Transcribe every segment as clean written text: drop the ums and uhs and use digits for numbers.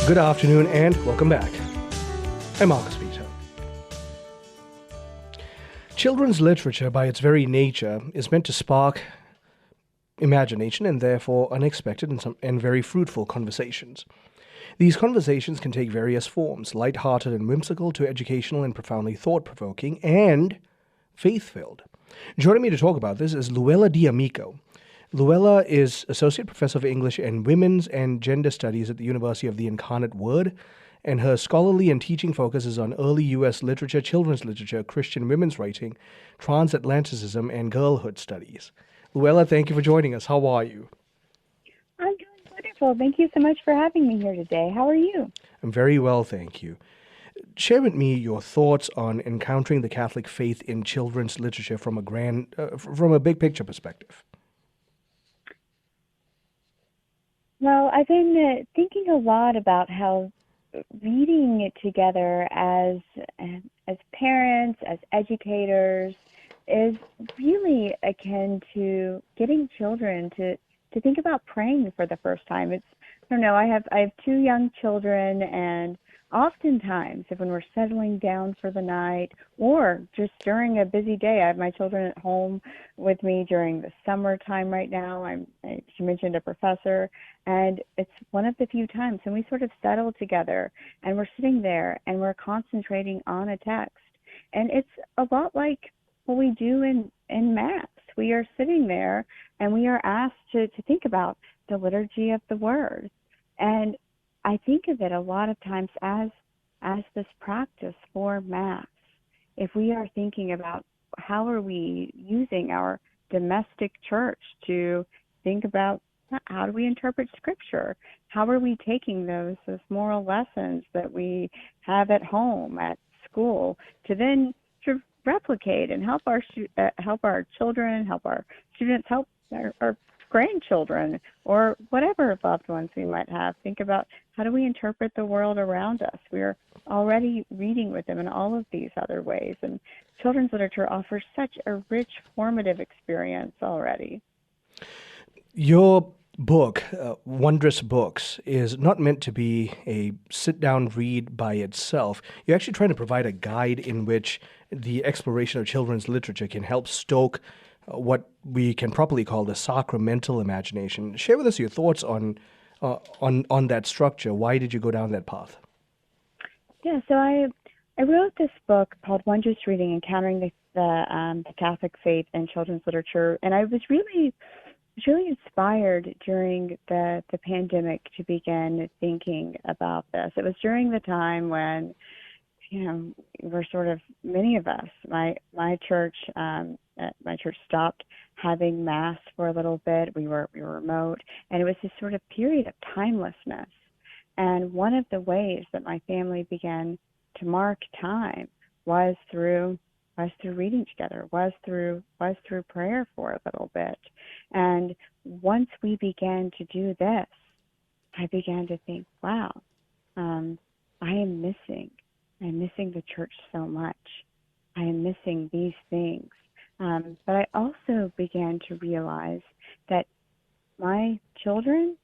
Good afternoon and welcome back. I'm Marcus Peter. Children's literature, by its very nature, is meant to spark imagination and therefore unexpected and very fruitful conversations. These conversations can take various forms, lighthearted and whimsical to educational and profoundly thought-provoking and faith-filled. Joining me to talk about this is Luella D'Amico. Luella is Associate Professor of English and Women's and Gender Studies at the University of the Incarnate Word, and her scholarly and teaching focus is on early U.S. literature, children's literature, Christian women's writing, transatlanticism, and girlhood studies. Luella, thank you for joining us. How are you? I'm doing wonderful. Thank you so much for having me here today. How are you? I'm very well, thank you. Share with me your thoughts on encountering the Catholic faith in children's literature from a big picture perspective. Well, I've been thinking a lot about how reading it together as parents, as educators, is really akin to getting children to think about praying for the first time. I don't know, I have two young children, and oftentimes when we're settling down for the night or just during a busy day, I have my children at home with me during the summertime right now. She mentioned a professor, and it's one of the few times when we sort of settle together and we're sitting there and we're concentrating on a text. And it's a lot like what we do in Mass. We are sitting there and we are asked to think about the liturgy of the Word. And I think of it a lot of times as this practice for Mass. If we are thinking about how are we using our domestic church to think about how do we interpret Scripture? How are we taking those moral lessons that we have at home, at school, to then to replicate and help our children, help our students, help our grandchildren, or whatever loved ones we might have. Think about how do we interpret the world around us. We're already reading with them in all of these other ways, and children's literature offers such a rich, formative experience already. Your book, Wondrous Books, is not meant to be a sit-down read by itself. You're actually trying to provide a guide in which the exploration of children's literature can help stoke what we can properly call the sacramental imagination. Share with us your thoughts on that structure. Why did you go down that path? Yeah, so I wrote this book called Wondrous Reading: Encountering the Catholic Faith in Children's Literature, and I was really inspired during the pandemic to begin thinking about this. It was during the time when, we're sort of, many of us, my church stopped having Mass for a little bit. We were remote, and it was this sort of period of timelessness. And one of the ways that my family began to mark time was through reading together, was through prayer for a little bit. And once we began to do this, I began to think, wow, I'm missing the church so much. I am missing these things. But I also began to realize that my children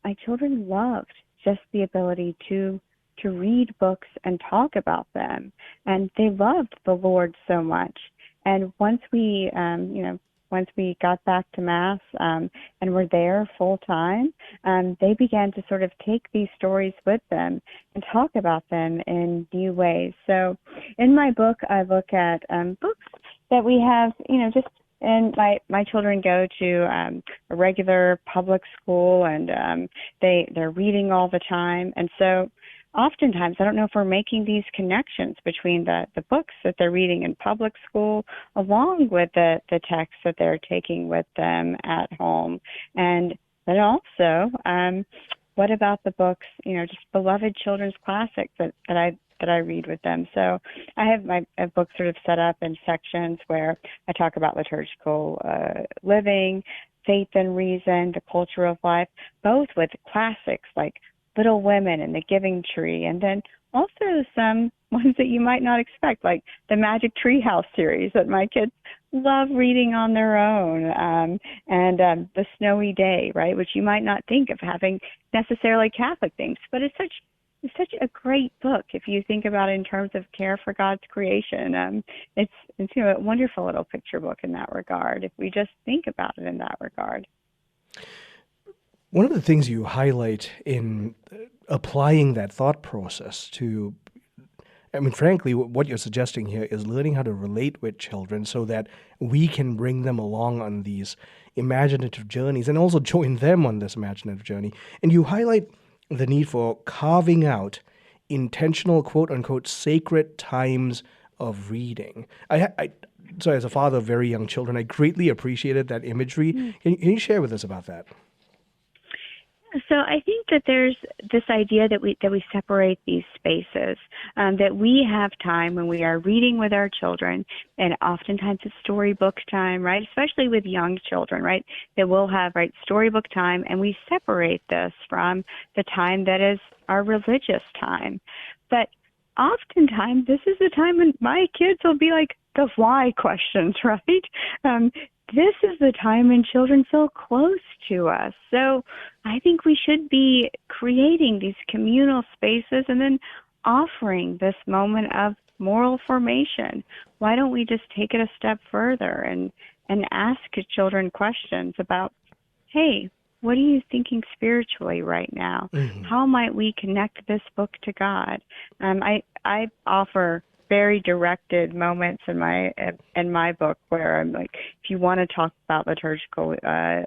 loved just the ability to read books and talk about them, and they loved the Lord so much. And once we got back to Mass and were there full time, they began to sort of take these stories with them and talk about them in new ways. So in my book, I look at books that we have, and my children go to a regular public school, and they're reading all the time. And so oftentimes, I don't know if we're making these connections between the books that they're reading in public school along with the texts that they're taking with them at home. And then also, what about the books, just beloved children's classics that I read with them. So I have my book sort of set up in sections where I talk about liturgical living, faith and reason, the culture of life, both with classics like Little Women and The Giving Tree, and then also some ones that you might not expect, like the Magic Tree House series that my kids love reading on their own, and The Snowy Day, right, which you might not think of having necessarily Catholic themes, but it's such a great book if you think about it in terms of care for God's creation. It's a wonderful little picture book in that regard, if we just think about it in that regard. One of the things you highlight in applying that thought process to, I mean, frankly, what you're suggesting here is learning how to relate with children so that we can bring them along on these imaginative journeys and also join them on this imaginative journey. And you highlight the need for carving out intentional, quote unquote, sacred times of reading. So as a father of very young children, I greatly appreciated that imagery. Can you share with us about that? So I think that there's this idea that we separate these spaces, that we have time when we are reading with our children, and oftentimes it's storybook time, right? Especially with young children, right? That we'll have, right, storybook time, and we separate this from the time that is our religious time. But oftentimes this is the time when my kids will be like the why questions, right? This is the time when children feel close to us. So I think we should be creating these communal spaces and then offering this moment of moral formation. Why don't we just take it a step further and ask children questions about, hey, what are you thinking spiritually right now? Mm-hmm. How might we connect this book to God? I offer very directed moments in my book where I'm like, if you want to talk about liturgical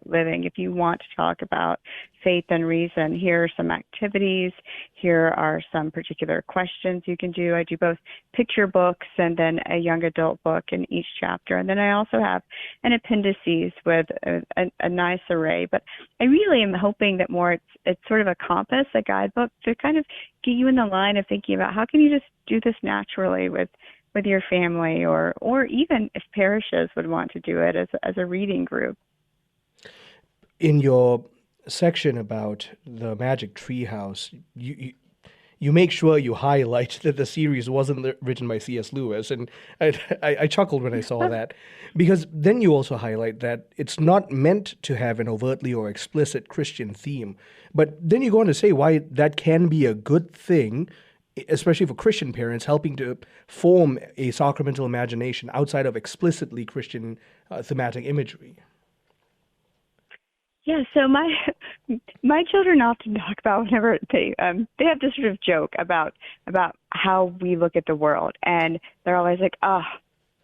living, if you want to talk about faith and reason, here are some activities, here are some particular questions you can do. I do both picture books and then a young adult book in each chapter. And then I also have an appendices with a nice array. But I really am hoping that more it's sort of a compass, a guidebook to kind of get you in the line of thinking about how can you just do this naturally with your family, or even if parishes would want to do it as a reading group. In your section about the Magic Treehouse, you make sure you highlight that the series wasn't written by C.S. Lewis, and I chuckled when I saw that, because then you also highlight that it's not meant to have an overtly or explicit Christian theme, but then you go on to say why that can be a good thing, especially for Christian parents, helping to form a sacramental imagination outside of explicitly Christian thematic imagery. Yeah, so my children often talk about whenever they have this sort of joke about how we look at the world, and they're always like, "Oh,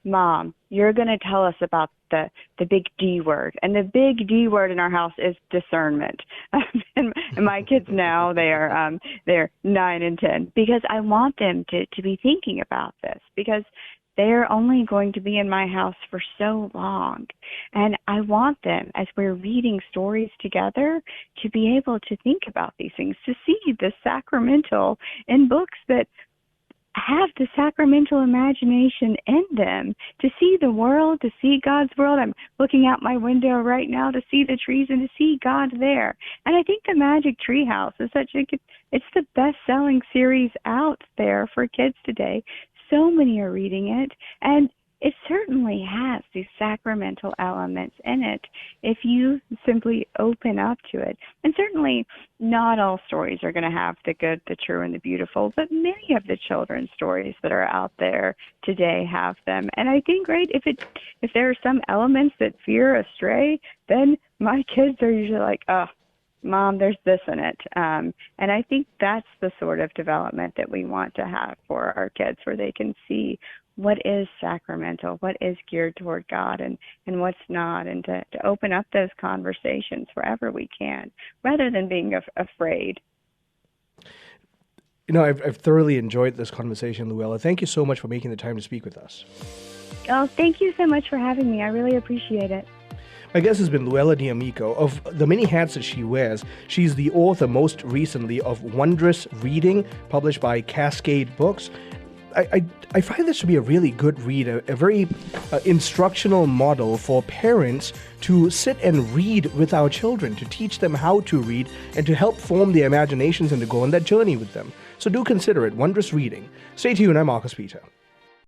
Mom, you're going to tell us about the big D word, and the big D word in our house is discernment." and my kids now, they're 9 and 10, because I want them to be thinking about this, because they're only going to be in my house for so long. And I want them, as we're reading stories together, to be able to think about these things, to see the sacramental in books that have the sacramental imagination in them, to see the world, to see God's world. I'm looking out my window right now to see the trees and to see God there. And I think the Magic Treehouse is it's the best-selling series out there for kids today. So many are reading it, and it certainly has these sacramental elements in it if you simply open up to it. And certainly not all stories are going to have the good, the true, and the beautiful, but many of the children's stories that are out there today have them. And I think, right, if there are some elements that veer astray, then my kids are usually like, "Oh, Mom, there's this in it." And I think that's the sort of development that we want to have for our kids, where they can see what is sacramental, what is geared toward God, and what's not, and to open up those conversations wherever we can, rather than being afraid. You know, I've thoroughly enjoyed this conversation, Luella. Thank you so much for making the time to speak with us. Oh, thank you so much for having me. I really appreciate it. My guest has been Luella D'Amico. Of the many hats that she wears, she's the author most recently of Wondrous Reading, published by Cascade Books. I find this to be a really good read, a very instructional model for parents to sit and read with our children, to teach them how to read and to help form their imaginations and to go on that journey with them. So do consider it, Wondrous Reading. Stay tuned, I'm Marcus Peter.